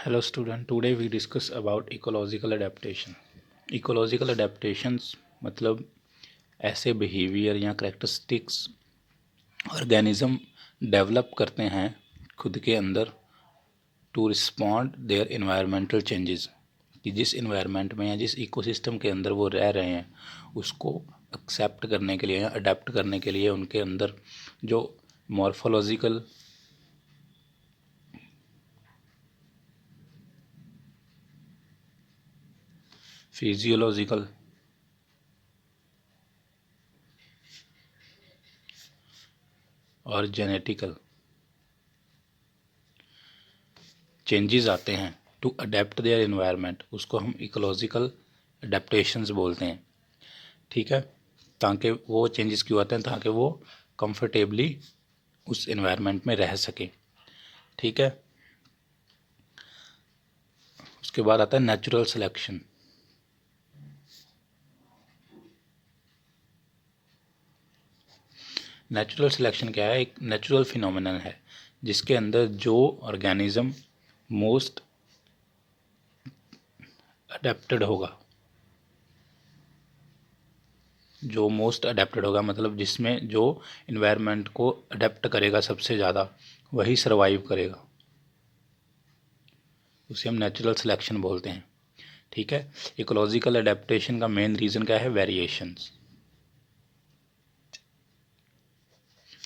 Hello student, today we discuss about ecological adaptation. Ecological adaptations मतलब ऐसे behaviour या characteristics organism develop करते हैं खुद के अंदर to respond their environmental changes, कि जिस इन्वायरमेंट में या जिस इकोसिस्टम के अंदर वो रह रहे हैं उसको एक्सेप्ट करने के लिए या अडेप्ट करने के लिए उनके अंदर जो मॉर्फोलॉजिकल फिजियोलॉजिकल और जेनेटिकल चेंजेस आते हैं टू अडेप्ट देयर इन्वायरमेंट, उसको हम इकोलॉजिकल अडेप्टेशंस बोलते हैं। ठीक है, ताकि वो चेंजेस क्यों आते हैं, ताकि वो कंफर्टेबली उस इन्वायरमेंट में रह सके। ठीक है, उसके बाद आता है नेचुरल सिलेक्शन। नेचुरल सिलेक्शन क्या है? एक नेचुरल फिनोमिनन है जिसके अंदर जो ऑर्गेनिज्म मोस्ट अडेप्टेड होगा, जो मोस्ट अडेप्टेड होगा मतलब जिसमें जो इन्वायरमेंट को अडेप्ट करेगा सबसे ज़्यादा, वही सर्वाइव करेगा, उसे हम नेचुरल सिलेक्शन बोलते हैं। ठीक है, इकोलॉजिकल अडेप्टेशन का मेन रीज़न क्या है? वेरिएशंस।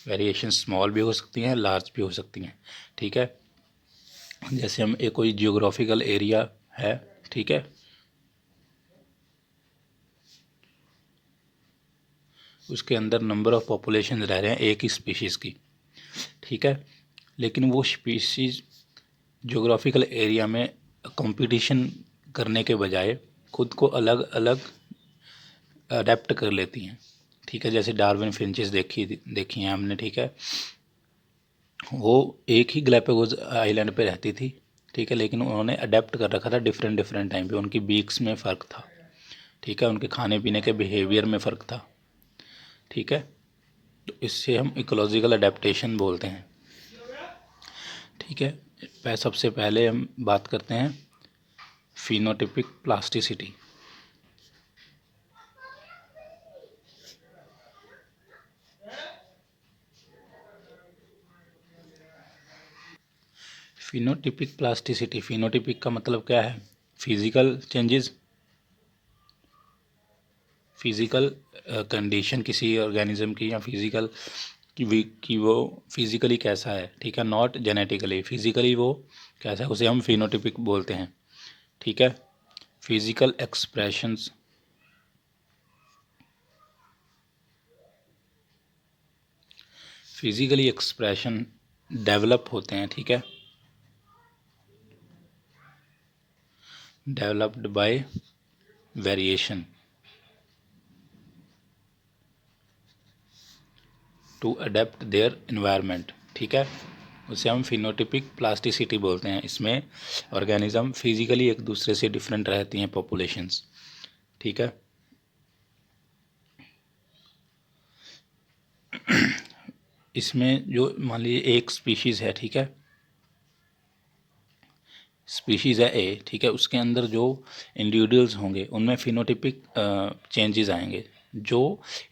वेरिएशन स्मॉल भी हो सकती हैं, लार्ज भी हो सकती हैं। ठीक है, जैसे हम एक कोई जियोग्राफिकल एरिया है, ठीक है, उसके अंदर नंबर ऑफ़ पॉपुलेशन रह रहे हैं एक ही स्पीशीज़ की। ठीक है, लेकिन वो स्पीशीज़ जियोग्राफिकल एरिया में कंपटीशन करने के बजाय खुद को अलग अलग अडेप्ट कर लेती हैं। ठीक है, जैसे डार्विन फिंचेस देखी हैं हमने। ठीक है, वो एक ही गैलापागोस आइलैंड पे रहती थी। ठीक है, लेकिन उन्होंने अडेप्ट कर रखा था डिफरेंट डिफरेंट टाइम पे, उनकी बीक्स में फ़र्क था। ठीक है, उनके खाने पीने के बिहेवियर में फ़र्क था। ठीक है, तो इससे हम इकोलॉजिकल अडेप्टेशन बोलते हैं। ठीक है, सबसे पहले हम बात करते हैं phenotypic plasticity. Phenotypic plasticity, phenotypic का मतलब क्या है? फिजिकल चेंजेस, फिजिकल कंडीशन किसी ऑर्गेनिज्म की, या फिजिकल कि वो फिजिकली कैसा है। ठीक है, नॉट जेनेटिकली, फिजिकली वो कैसा है, उसे हम फिनोटिपिक बोलते हैं। ठीक है, physical expressions, physically expression develop होते हैं। ठीक है, developed by variation to adapt their environment. ठीक है, उसे हम फिनोटिपिक प्लास्टिसिटी बोलते हैं। इसमें ऑर्गेनिज्म फिजिकली एक दूसरे से डिफरेंट रहती हैं पॉपुलेशंस। ठीक है, इसमें जो मान लीजिए एक स्पीशीज़ है, ठीक है, स्पीशीज़ है ए, ठीक है, उसके अंदर जो इंडिविजुअल्स होंगे उनमें फिनोटिपिक चेंजेस आएंगे। जो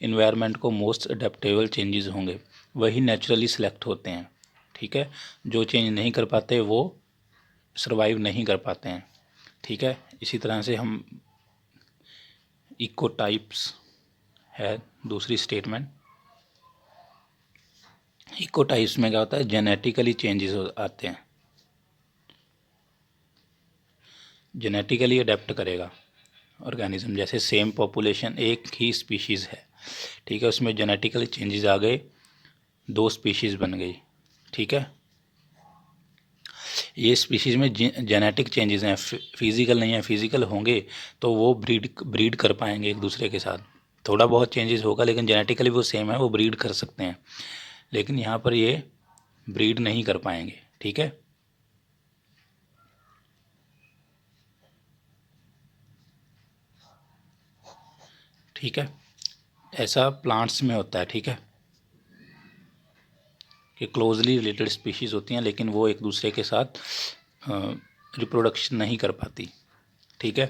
इन्वायरमेंट को मोस्ट अडेप्टेबल चेंजेस होंगे वही नेचुरली सिलेक्ट होते हैं। ठीक है, जो चेंज नहीं कर पाते वो सर्वाइव नहीं कर पाते हैं। ठीक है, इसी तरह से हम इकोटाइप्स है दूसरी स्टेटमेंट। इकोटाइप्स में क्या होता है? जेनेटिकली चेंजेस आते हैं, जेनेटिकली अडेप्ट करेगा ऑर्गेनिज्म। जैसे सेम पॉपुलेशन, एक ही स्पीशीज़ है, ठीक है, उसमें जेनेटिकली चेंजेस आ गए, दो स्पीशीज़ बन गई। ठीक है, ये स्पीशीज़ में जेनेटिक चेंजेस हैं, फिजिकल नहीं है। फिजिकल होंगे तो वो ब्रीड कर पाएंगे एक दूसरे के साथ, थोड़ा बहुत चेंजेस होगा, लेकिन जेनेटिकली वो सेम है, वो ब्रीड कर सकते हैं। लेकिन यहाँ पर ये ब्रीड नहीं कर पाएंगे। ठीक है, ठीक है, ऐसा प्लांट्स में होता है। ठीक है, कि क्लोजली रिलेटेड स्पीशीज़ होती हैं लेकिन वो एक दूसरे के साथ रिप्रोडक्शन नहीं कर पाती। ठीक है,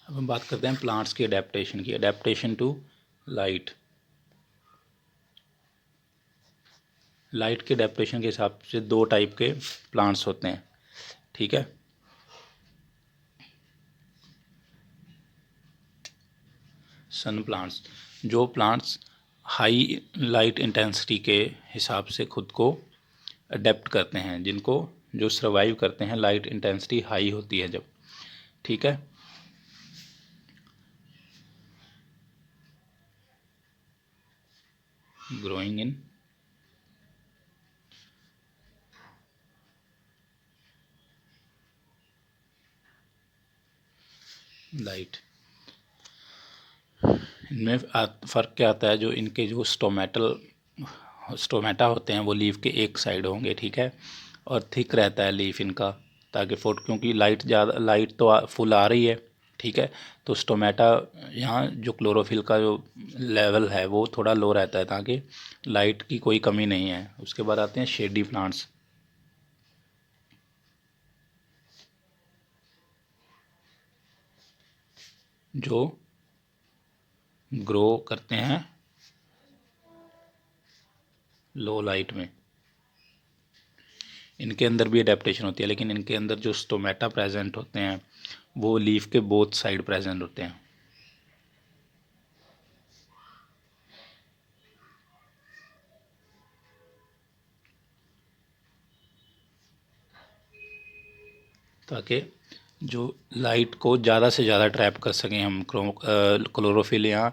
अब हम बात करते हैं प्लांट्स की अडेप्टेशन की। Adaptation to light. लाइट के अडेप्टेशन के हिसाब से दो टाइप के प्लांट्स होते हैं। ठीक है, सन प्लांट्स, जो प्लांट्स हाई लाइट इंटेंसिटी के हिसाब से खुद को अडेप्ट करते हैं, जिनको जो सर्वाइव करते हैं लाइट इंटेंसिटी हाई होती है जब। ठीक है, ग्रोइंग इन लाइट। इनमें फ़र्क क्या आता है, जो इनके जो स्टोमेटा होते हैं वो लीफ के एक साइड होंगे। ठीक है, और थिक रहता है लीफ इनका, ताकि क्योंकि लाइट तो फुल आ रही है। ठीक है, तो स्टोमेटा यहाँ जो क्लोरोफिल का जो लेवल है वो थोड़ा लो रहता है, ताकि लाइट की कोई कमी नहीं है। उसके बाद आते हैं शेडी प्लांट्स, जो ग्रो करते हैं लो लाइट में। इनके अंदर भी अडेप्टेशन होती है, लेकिन इनके अंदर जो स्टोमेटा प्रेजेंट होते हैं वो लीफ के बोथ साइड प्रेजेंट होते हैं। ताकि जो लाइट को ज़्यादा से ज़्यादा ट्रैप कर सकें हम। क्लोरोफिल या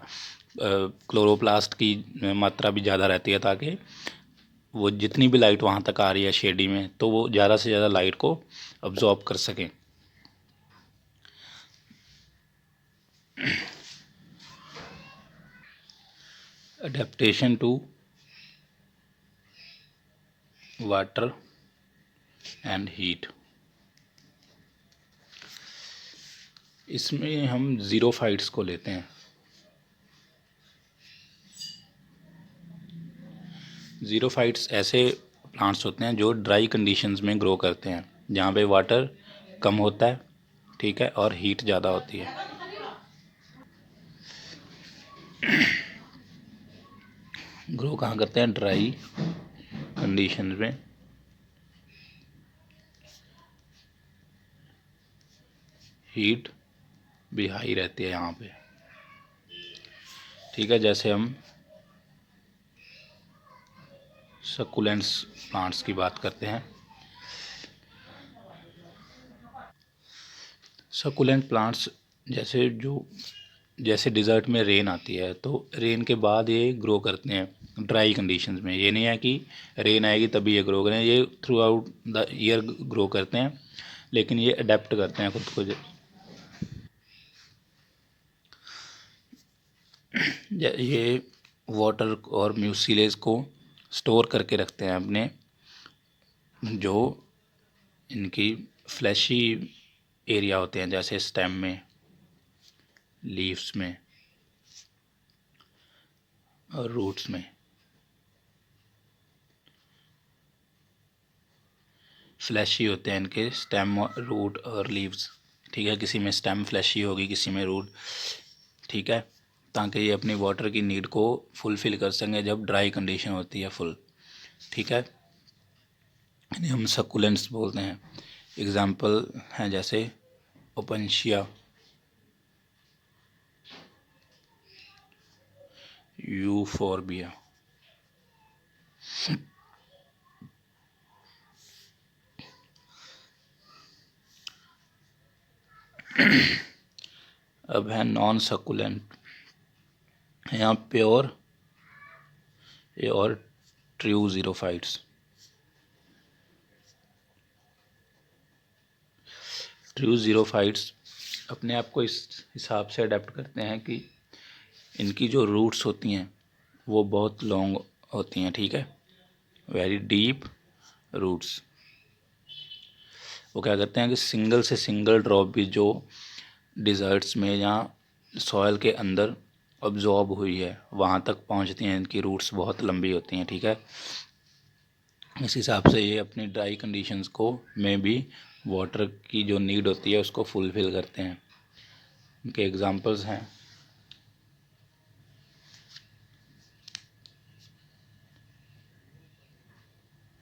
क्लोरोप्लास्ट की मात्रा भी ज़्यादा रहती है, ताकि वो जितनी भी लाइट वहाँ तक आ रही है शेडी में, तो वो ज़्यादा से ज़्यादा लाइट को अब्जॉर्ब कर सकें। Adaptation to water and heat. इसमें हम ज़ीरोफाइट्स को लेते हैं। ज़ीरोफाइट्स ऐसे प्लांट्स होते हैं जो ड्राई कंडीशंस में ग्रो करते हैं, जहाँ पे वाटर कम होता है। ठीक है, और हीट ज़्यादा होती है। ग्रो कहाँ करते हैं, ड्राई कंडीशंस में। हीट भी हाई रहती है यहाँ पे। ठीक है, जैसे हम सक्कुलेंट्स प्लांट्स की बात करते हैं। सक्कुलेंट प्लांट्स जैसे डिज़र्ट में रेन आती है, तो रेन के बाद ये ग्रो करते हैं ड्राई कंडीशंस में। ये नहीं है कि रेन आएगी तभी ये ग्रो करें, ये through out the year grow करते हैं, लेकिन ये अडेप्ट करते हैं खुद को। ये वाटर और म्यूसिलेज को स्टोर करके रखते हैं अपने जो इनकी फ्लैशी एरिया होते हैं, जैसे स्टेम में, लीव्स में और रूट्स में। फ्लैशी होते हैं इनके स्टेम, रूट और लीव्स। ठीक है, किसी में स्टेम फ्लैशी होगी, किसी में रूट। ठीक है, ताकि ये अपनी वाटर की नीड को फुलफ़िल कर सकें जब ड्राई कंडीशन होती है फुल। ठीक है, इन्हें हम सक्कुलेंट्स बोलते हैं। एग्जाम्पल हैं जैसे ओपनशिया, यूफोर्बिया। अब है नॉन सक्कुलेंट, यहाँ प्योर ये और ट्रू ज़ीरोफाइट्स। ट्रू ज़ीरोफाइट्स अपने आप को इस हिसाब से अडेप्ट करते हैं कि इनकी जो रूट्स होती हैं वो बहुत लॉन्ग होती हैं। ठीक है, वेरी डीप रूट्स। वो क्या करते हैं कि सिंगल से सिंगल ड्रॉप भी जो डिज़र्ट्स में या सॉयल के अंदर अब्जॉर्ब हुई है वहाँ तक पहुँचती हैं। इनकी रूट्स बहुत लंबी होती हैं। ठीक है, इस हिसाब से ये अपनी ड्राई कंडीशंस को में भी वाटर की जो नीड होती है उसको फुलफ़िल करते हैं। उनके एग्जांपल्स हैं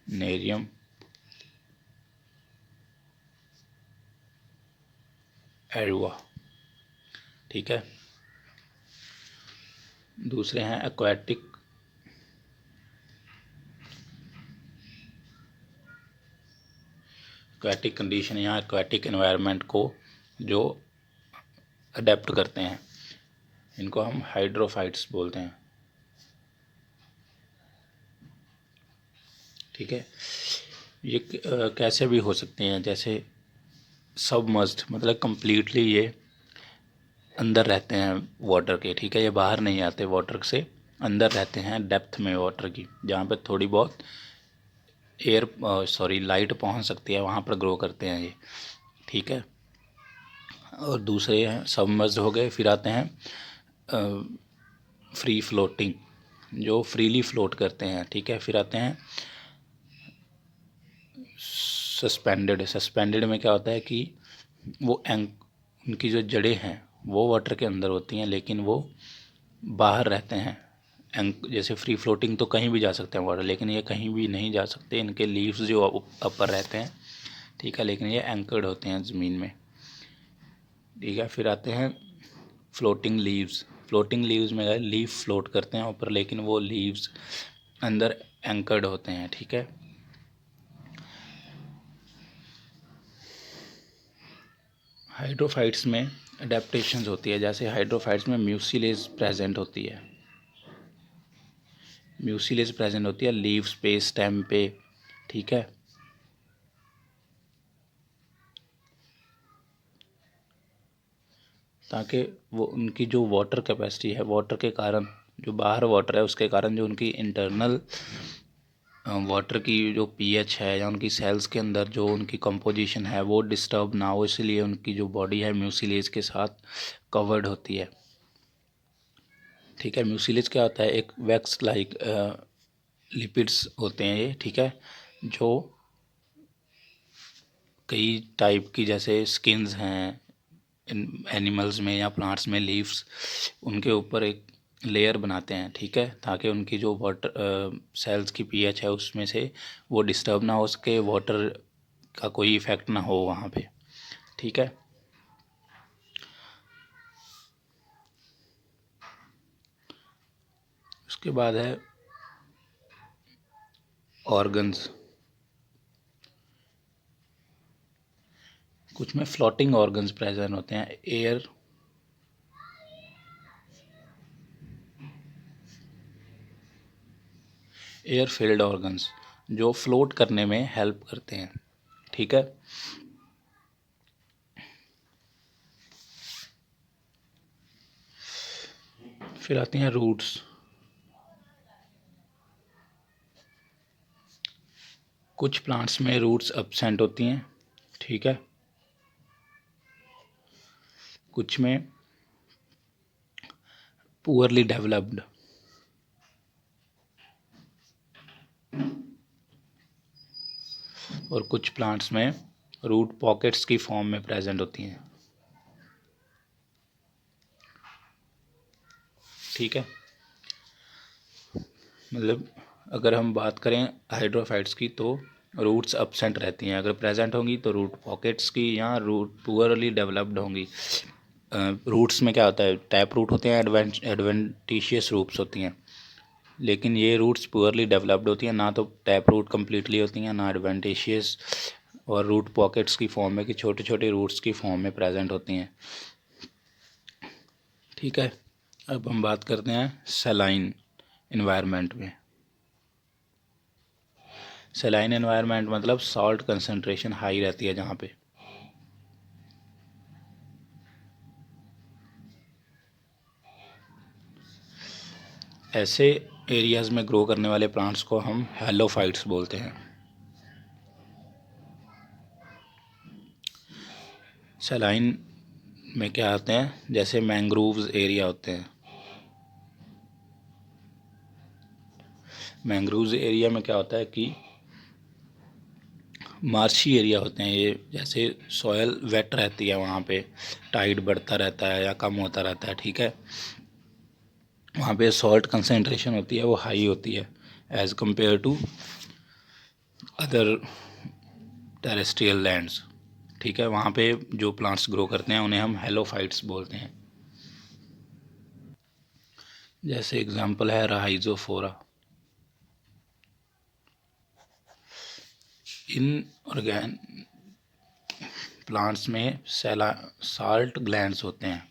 नेरियम, एरुआ, ठीक है। दूसरे हैं एक्वाटिक कंडीशन या एक्वाटिक एनवायरनमेंट को जो अडेप्ट करते हैं, इनको हम हाइड्रोफाइट्स बोलते हैं, ठीक है। ये कैसे भी हो सकते हैं, जैसे सबमर्ज्ड मतलब कम्प्लीटली ये अंदर रहते हैं वाटर के, ठीक है। ये बाहर नहीं आते वाटर से, अंदर रहते हैं डेप्थ में वाटर की, जहाँ पे थोड़ी बहुत लाइट पहुँच सकती है वहाँ पर ग्रो करते हैं ये, ठीक है। और दूसरे हैं सबमर्ज्ड हो गए। फिर आते हैं फ्री फ्लोटिंग, जो फ्रीली फ्लोट करते हैं, ठीक है। फिर आते हैं सस्पेंडेड में क्या होता है कि वो उनकी जो जड़ें हैं वो वाटर के अंदर होती हैं, लेकिन वो बाहर रहते हैं। जैसे फ्री फ्लोटिंग तो कहीं भी जा सकते हैं वाटर, लेकिन ये कहीं भी नहीं जा सकते। इनके लीव्स जो अपर रहते हैं, ठीक है, लेकिन ये एंकर्ड होते हैं ज़मीन में, ठीक है। फिर आते हैं फ्लोटिंग लीव्स में लीफ फ्लोट करते हैं ऊपर, लेकिन वो लीव्स अंदर एंकर्ड होते हैं, ठीक है। हाइड्रोफाइट्स में अडेप्टेशंस होती है, जैसे हाइड्रोफाइट्स में म्यूसिलेज प्रेजेंट होती है, लीव्स पे, स्टेम पे, ठीक है। ताकि वो उनकी जो वाटर कैपेसिटी है, वाटर के कारण जो बाहर वाटर है उसके कारण जो उनकी इंटरनल वाटर की जो पीएच है या उनकी सेल्स के अंदर जो उनकी कंपोजिशन है वो डिस्टर्ब ना हो, इसलिए उनकी जो बॉडी है म्यूसिलेज के साथ कवर्ड होती है, ठीक है। म्यूसिलेज क्या होता है, एक वैक्स लाइक लिपिड्स होते हैं ये, ठीक है, जो कई टाइप की, जैसे स्किन्स हैं एनिमल्स में या प्लांट्स में, लीव्स, उनके ऊपर एक लेयर बनाते हैं, ठीक है, ताकि उनकी जो वाटर सेल्स की पीएच है उसमें से वो डिस्टर्ब ना हो सके, वाटर का कोई इफेक्ट ना हो वहाँ पे, ठीक है। उसके बाद है ऑर्गन्स। कुछ में फ्लोटिंग ऑर्गन्स प्रेजेंट होते हैं, एयर फील्ड ऑर्गन्स, जो फ्लोट करने में हेल्प करते हैं, ठीक है। फिर आती हैं रूट्स। कुछ प्लांट्स में रूट्स एब्सेंट होती हैं, ठीक है। कुछ में पुअरली डेवलप्ड, और कुछ प्लांट्स में रूट पॉकेट्स की फॉर्म में प्रेजेंट होती हैं, ठीक है। मतलब अगर हम बात करें हाइड्रोफाइट्स की तो रूट्स एब्सेंट रहती हैं, अगर प्रेजेंट होंगी तो रूट पॉकेट्स की या रूट पुअरली डेवलप्ड होंगी। रूट्स में क्या होता है, टैप रूट होते हैं, एडवेंटिशियस रूट्स होती हैं, लेकिन ये रूट्स पुअरली डेवलप्ड होती हैं, ना तो टैप रूट कम्प्लीटली होती हैं, ना एडवेंटिशियस, और रूट पॉकेट्स की फॉर्म में कि छोटे छोटे रूट्स की फॉर्म में प्रेजेंट होती हैं, ठीक है। अब हम बात करते हैं सलाइन इन्वायरमेंट में। सलाइन एनवायरनमेंट मतलब सॉल्ट कंसंट्रेशन हाई रहती है जहाँ पे, ऐसे एरियाज में ग्रो करने वाले प्लांट्स को हम हेलोफाइट्स बोलते हैं। सलाइन में क्या आते हैं, जैसे मैंग्रोव्स एरिया होते हैं, मैंग्रोव्स एरिया में क्या होता है कि मार्शी एरिया होते हैं ये, जैसे सॉयल वेट रहती है वहाँ पे, टाइड बढ़ता रहता है या कम होता रहता है, ठीक है। वहाँ पे सॉल्ट कंसेंट्रेशन होती है वो हाई होती है as compare to other terrestrial lands, ठीक है। वहाँ पे जो प्लांट्स ग्रो करते हैं उन्हें हम हेलोफाइट्स बोलते हैं। जैसे एग्जांपल है राइजोफोरा। इन ऑर्गेन प्लांट्स में साल्ट ग्लैंड्स होते हैं,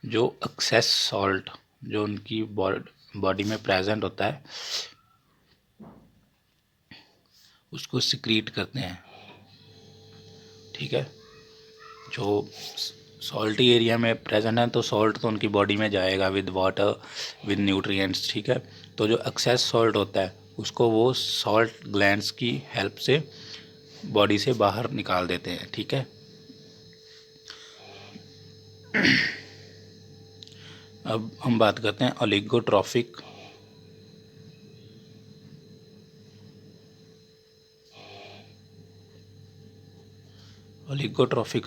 जो एक्सेस सॉल्ट जो उनकी बॉडी में प्रेजेंट होता है उसको सिक्रीट करते हैं, ठीक है। जो सॉल्टी एरिया में प्रेजेंट है तो सॉल्ट तो उनकी बॉडी में जाएगा विद वाटर विद न्यूट्रिएंट्स, ठीक है। तो जो एक्सेस सॉल्ट होता है उसको वो सॉल्ट ग्लैंड्स की हेल्प से बॉडी से बाहर निकाल देते हैं, ठीक है। अब हम बात करते हैं ओलिगोट्रॉफिक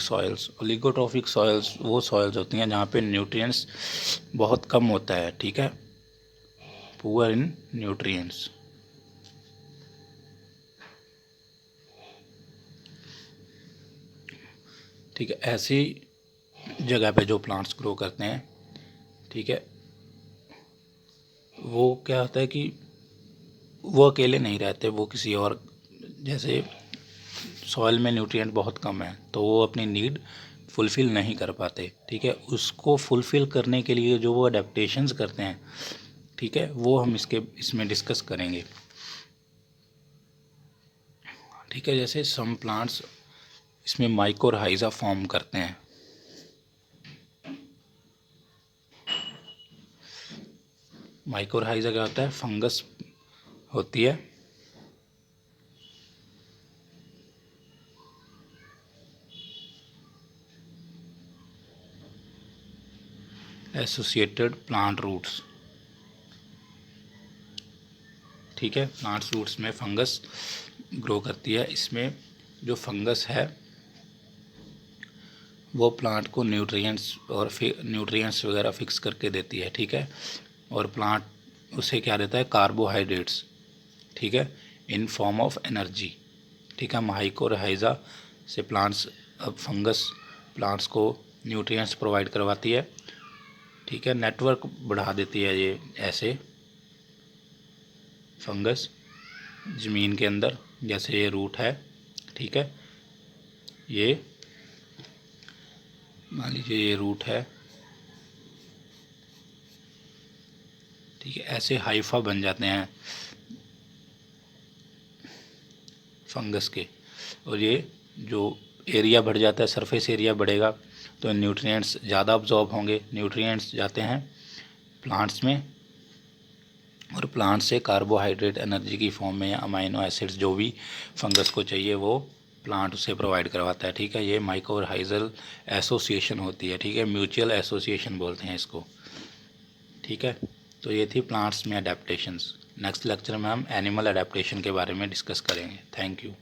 सॉइल्स। ओलिगोट्रॉफिक सॉइल्स वो सॉइल्स होती हैं जहाँ पे न्यूट्रिएंट्स बहुत कम होता है, ठीक है, पुअर इन न्यूट्रिएंट्स। ठीक है, ऐसी जगह पे जो प्लांट्स ग्रो करते हैं, ठीक है, वो क्या होता है कि वो अकेले नहीं रहते, वो किसी और, जैसे सॉइल में न्यूट्रिएंट बहुत कम है तो वो अपनी नीड फुलफ़िल नहीं कर पाते, ठीक है। उसको फुलफ़िल करने के लिए जो वो अडेप्टेशंस करते हैं, ठीक है, वो हम इसमें डिस्कस करेंगे, ठीक है। जैसे सम प्लांट्स इसमें माइकोरहाइजा फॉर्म करते हैं। माइकोरहाइजा क्या होता है, फंगस होती है एसोसिएटेड प्लांट रूट्स, ठीक है। प्लांट रूट्स में फंगस ग्रो करती है। इसमें जो फंगस है वो प्लांट को न्यूट्रिएंट्स वगैरह फिक्स करके देती है, ठीक है। और प्लांट उसे क्या देता है, कार्बोहाइड्रेट्स, ठीक है, इन फॉर्म ऑफ एनर्जी, ठीक है। माइकोरहाइजा से फंगस प्लांट्स को न्यूट्रिएंट्स प्रोवाइड करवाती है, ठीक है। नेटवर्क बढ़ा देती है ये ऐसे फंगस ज़मीन के अंदर, जैसे ये रूट है, ठीक है, ये मान लीजिए ये रूट है, ठीक है। ऐसे हाइफा बन जाते हैं फंगस के, और ये जो एरिया बढ़ जाता है, सरफेस एरिया बढ़ेगा तो न्यूट्रिएंट्स ज़्यादा अब्जॉर्ब होंगे, न्यूट्रिएंट्स जाते हैं प्लांट्स में और प्लांट से कार्बोहाइड्रेट एनर्जी की फॉर्म में या अमाइनो एसिड्स जो भी फंगस को चाहिए वो प्लांट उसे प्रोवाइड करवाता है, ठीक है। ये माइकोरहाइजल एसोसिएशन होती है, ठीक है, म्यूचुअल एसोसिएशन बोलते हैं इसको, ठीक है। तो ये थी प्लांट्स में अडेप्टेशंस। नेक्स्ट लेक्चर में हम एनिमल अडेप्टेशन के बारे में डिस्कस करेंगे। Thank you.